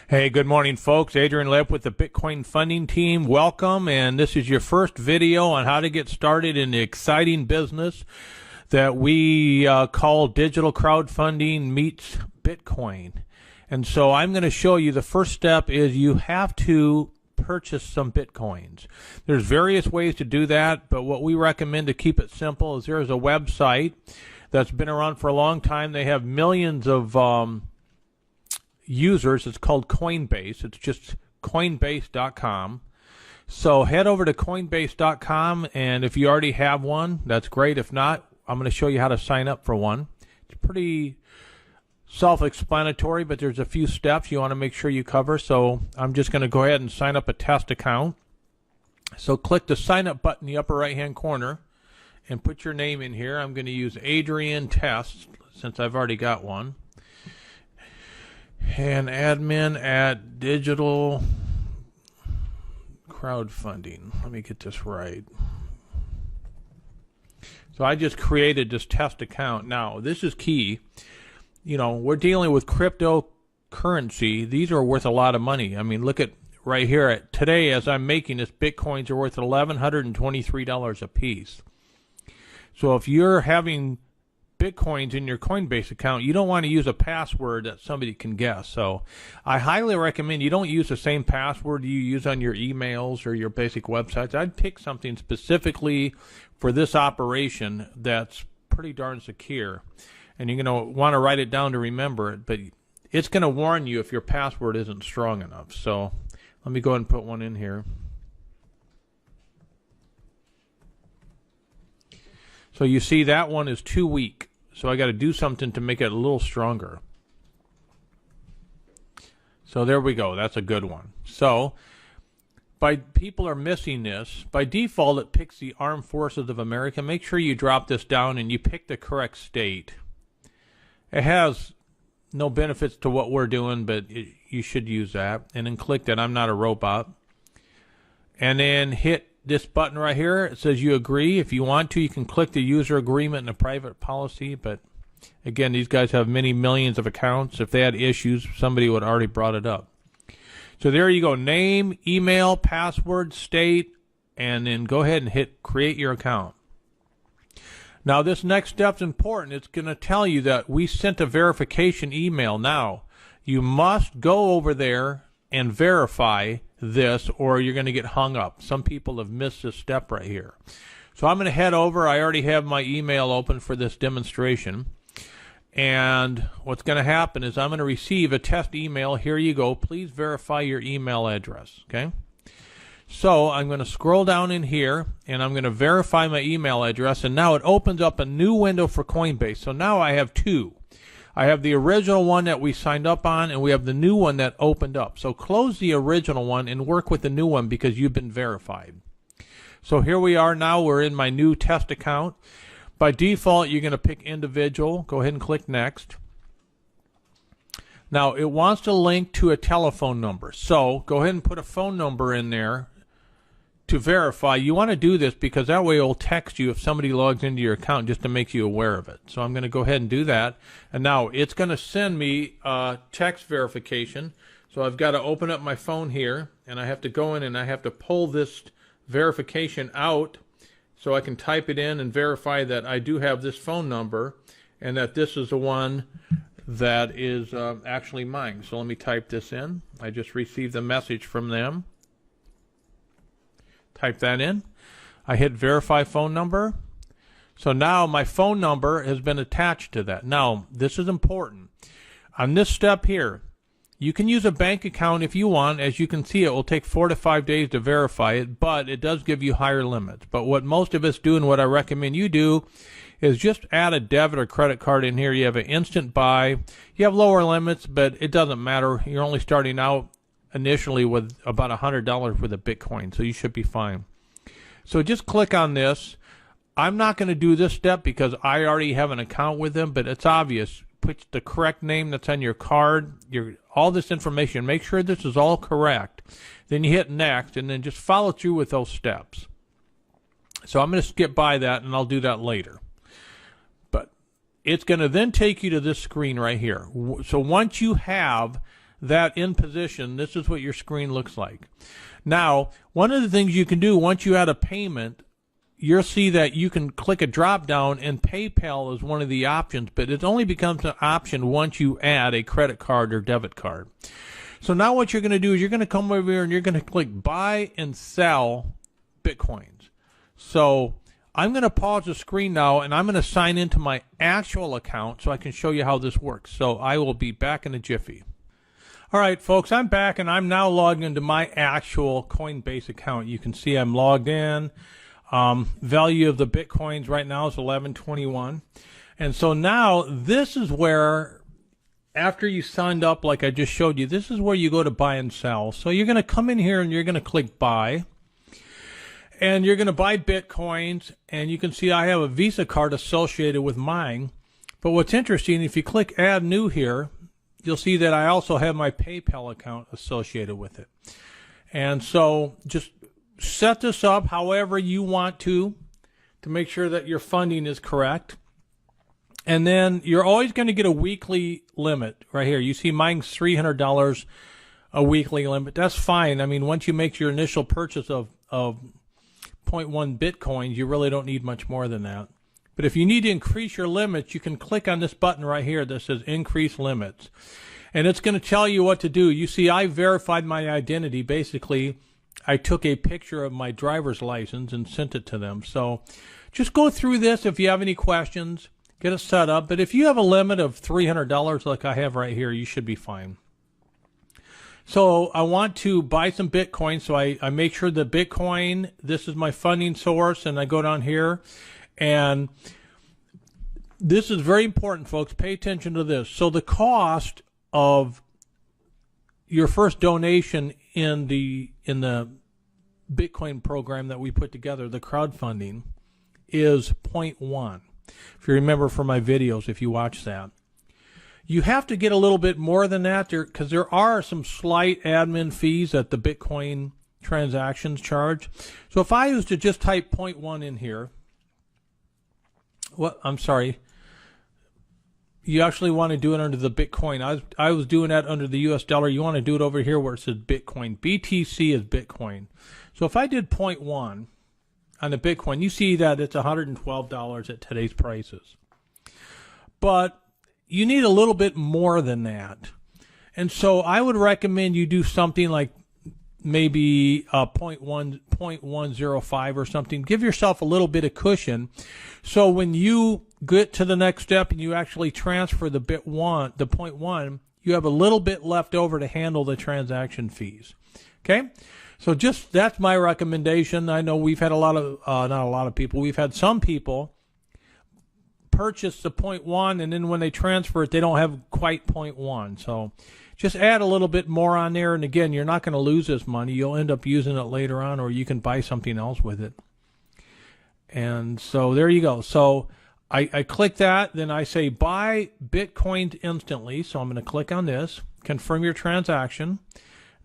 Hey, good morning, folks. Adrian Lepp with the Bitcoin funding team. Welcome, and this is your first video on how to get started in the exciting business that we call digital crowdfunding meets Bitcoin. And so I'm going to show you the first step is you have to purchase some Bitcoins. There's various ways to do that, but what we recommend to keep it simple is there's a website that's been around for a long time. They have millions of users. It's called Coinbase. It's just coinbase.com. So head over to coinbase.com, and if you already have one, that's great. If not, I'm going to show you how to sign up for one. It's pretty self-explanatory, but there's a few steps you want to make sure you cover. So I'm just going to go ahead and sign up a test account. So click the sign up button in the upper right hand corner and put your name in here. I'm going to use Adrian Test since I've already got one. And admin at digital crowdfunding. Let me get this right. So I just created this test account. Now, this is key. You know, we're dealing with cryptocurrency. These are worth a lot of money. I mean, look at right here. Today, as I'm making this, Bitcoins are worth $1,123 a piece. So if you're having Bitcoins in your Coinbase account, you don't want to use a password that somebody can guess. So I highly recommend you don't use the same password you use on your emails or your basic websites. I'd pick something specifically for this operation that's pretty darn secure. And you're going to want to write it down to remember it, but it's going to warn you if your password isn't strong enough. So let me go ahead and put one in here. So you see that one is too weak. So I got to do something to make it a little stronger. So there we go. That's a good one. So people are missing this. By default, it picks the Armed Forces of America. Make sure you drop this down and you pick the correct state. It has no benefits to what we're doing, but you should use that. And then click that I'm not a robot. And then hit this button right here. It says you agree. If you want to, you can click the user agreement and the private policy. But again, these guys have many millions of accounts. If they had issues, somebody would already brought it up. So there you go. Name, email, password, state, and then go ahead and hit create your account. Now this next step's important. It's going to tell you that we sent a verification email. Now you must go over there and verify this or you're going to get hung up. Some people have missed this step right here. So I'm going to head over. I already have my email open for this demonstration. And what's going to happen is I'm going to receive a test email. Here you go. Please verify your email address. Okay. So I'm going to scroll down in here and I'm going to verify my email address. And now it opens up a new window for Coinbase. So now I have two. I have the original one that we signed up on, and we have the new one that opened up. So close the original one and work with the new one because you've been verified. So here we are now. We're in my new test account. By default, you're going to pick individual. Go ahead and click next. Now, it wants to link to a telephone number. So go ahead and put a phone number in there to verify. You want to do this because that way it will text you if somebody logs into your account just to make you aware of it. So I'm going to go ahead and do that. And now it's going to send me text verification. So I've got to open up my phone here and I have to go in and I have to pull this verification out so I can type it in and verify that I do have this phone number and that this is the one that is actually mine. So let me type this in. I just received a message from them. Type that in. I hit verify phone number. So now my phone number has been attached to that. Now, this is important. On this step here, you can use a bank account if you want. As you can see, it will take 4 to 5 days to verify it, but it does give you higher limits. But what most of us do and what I recommend you do is just add a debit or credit card in here. You have an instant buy. You have lower limits, but it doesn't matter. You're only starting out initially with about $100 worth of Bitcoin, so you should be fine. So just click on this. I'm not going to do this step because I already have an account with them, but it's obvious. Put the correct name that's on your card, all this information. Make sure this is all correct. Then you hit next, and then just follow through with those steps. So I'm going to skip by that, and I'll do that later. But it's going to then take you to this screen right here. So once you have that in position, this is what your screen looks like. Now, one of the things you can do once you add a payment, you'll see that you can click a drop down, and PayPal is one of the options, but it only becomes an option once you add a credit card or debit card. So now what you're going to do is you're going to come over here and you're going to click buy and sell Bitcoins. So I'm going to pause the screen now, and I'm going to sign into my actual account so I can show you how this works. So I will be back in a jiffy. All right, folks, I'm back, and I'm now logged into my actual Coinbase account. You can see I'm logged in. Value of the Bitcoins right now is 1121. And so now this is where, after you signed up like I just showed you, this is where you go to buy and sell. So you're going to come in here and you're going to click buy. And you're going to buy Bitcoins, and you can see I have a Visa card associated with mine. But what's interesting, if you click add new here, you'll see that I also have my PayPal account associated with it. And so just set this up however you want to make sure that your funding is correct. And then you're always going to get a weekly limit right here. You see mine's $300 a weekly limit. That's fine. I mean, once you make your initial purchase of 0.1 Bitcoins, you really don't need much more than that. But if you need to increase your limits, you can click on this button right here that says increase limits. And it's going to tell you what to do. You see, I verified my identity. Basically, I took a picture of my driver's license and sent it to them. So just go through this. If you have any questions, get it set up. But if you have a limit of $300 like I have right here, you should be fine. So I want to buy some Bitcoin, so I make sure that Bitcoin, this is my funding source, and I go down here. And this is very important, folks. Pay attention to this. So the cost of your first donation in the Bitcoin program that we put together, the crowdfunding, is 0.1. If you remember from my videos, if you watch that. You have to get a little bit more than that because there are some slight admin fees that the Bitcoin transactions charge. So if I was to just type 0.1 in here, I'm sorry. You actually want to do it under the Bitcoin. I was doing that under the US dollar. You want to do it over here where it says Bitcoin. BTC is Bitcoin. So if I did 0.1 on the Bitcoin, you see that it's $112 at today's prices. But you need a little bit more than that. And so I would recommend you do something like maybe 0.105 or something. Give yourself a little bit of cushion. So when you get to the next step and you actually transfer the 0.1, you have a little bit left over to handle the transaction fees. Okay? So just that's my recommendation. I know we've had we've had some people purchase the 0.1, and then when they transfer it, they don't have quite 0.1. So just add a little bit more on there. And again, you're not going to lose this money. You'll end up using it later on, or you can buy something else with it. And so there you go. So I click that, then I say buy Bitcoin instantly. So I'm going to click on this, confirm your transaction.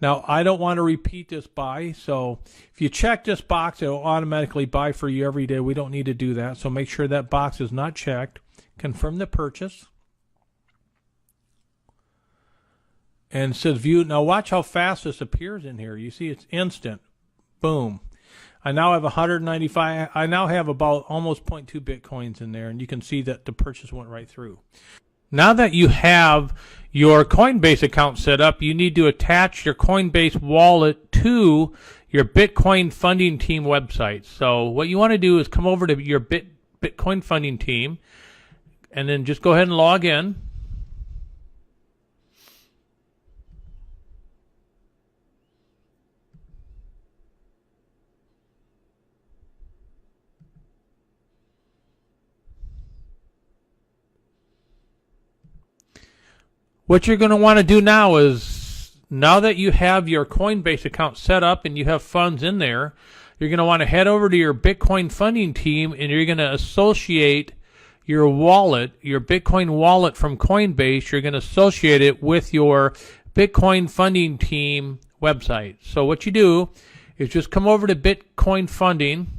Now, I don't want to repeat this buy, so if you check this box, it will automatically buy for you every day. We don't need to do that, so make sure that box is not checked. Confirm the purchase. And it says view. Now, watch how fast this appears in here. You see, it's instant. Boom. I now have 195. I now have about almost 0.2 Bitcoins in there, and you can see that the purchase went right through. Now that you have your Coinbase account set up, you need to attach your Coinbase wallet to your Bitcoin funding team website. So what you want to do is come over to your Bitcoin funding team and then just go ahead and log in. What you're going to want to do now is, now that you have your Coinbase account set up and you have funds in there, you're going to want to head over to your Bitcoin funding team and you're going to associate your wallet, your Bitcoin wallet from Coinbase. You're going to associate it with your Bitcoin funding team website. So what you do is just come over to Bitcoin funding,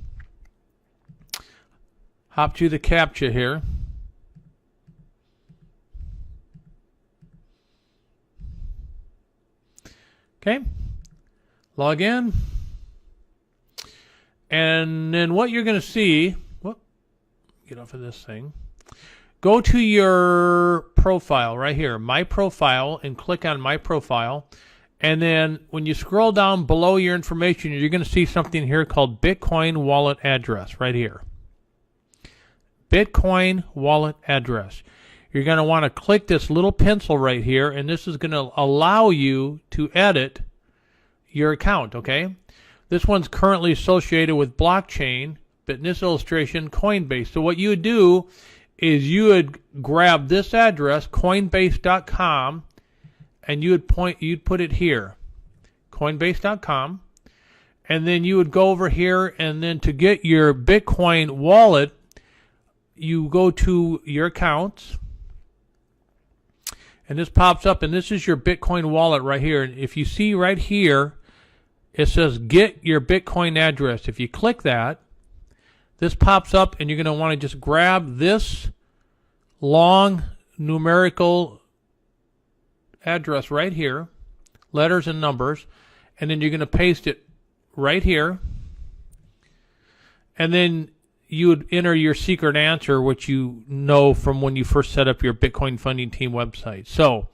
hop to the CAPTCHA here. Okay, log in. And then what you're going to see, get off of this thing. Go to your profile right here, My Profile, and click on My Profile. And then when you scroll down below your information, you're going to see something here called Bitcoin Wallet Address right here. Bitcoin Wallet Address. You're going to want to click this little pencil right here, and this is going to allow you to edit your account, okay? This one's currently associated with blockchain, but in this illustration, Coinbase. So what you would do is you would grab this address, coinbase.com, and you'd put it here, coinbase.com, and then you would go over here, and then to get your Bitcoin wallet, you go to your accounts, and this pops up, and this is your Bitcoin wallet right here. And if you see right here, it says get your Bitcoin address. If you click that, this pops up, and you're going to want to just grab this long numerical address right here, letters and numbers, and then you're going to paste it right here, and then you would enter your secret answer, which you know from when you first set up your Bitcoin Funding Team website. So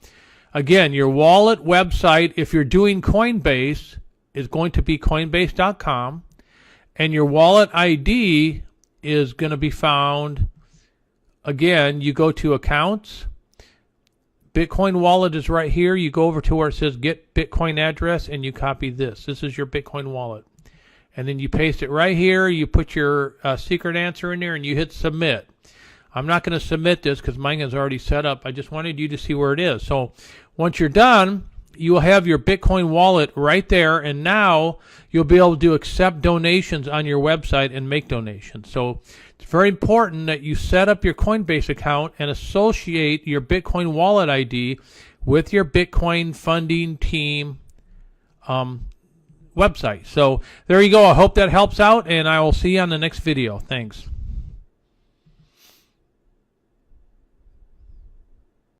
again, your wallet website, if you're doing Coinbase, is going to be coinbase.com, and your wallet ID is going to be found, again, you go to accounts, Bitcoin wallet is right here. You go over to where it says get Bitcoin address, and you copy this. This is your Bitcoin wallet. And then you paste it right here. You put your secret answer in there, and you hit submit. I'm not going to submit this because mine is already set up. I just wanted you to see where it is. So once you're done, you will have your Bitcoin wallet right there, and now you'll be able to accept donations on your website and make donations. So it's very important that you set up your Coinbase account and associate your Bitcoin wallet ID with your Bitcoin Funding Team website. So there you go. I hope that helps out, and I will see you on the next video. Thanks.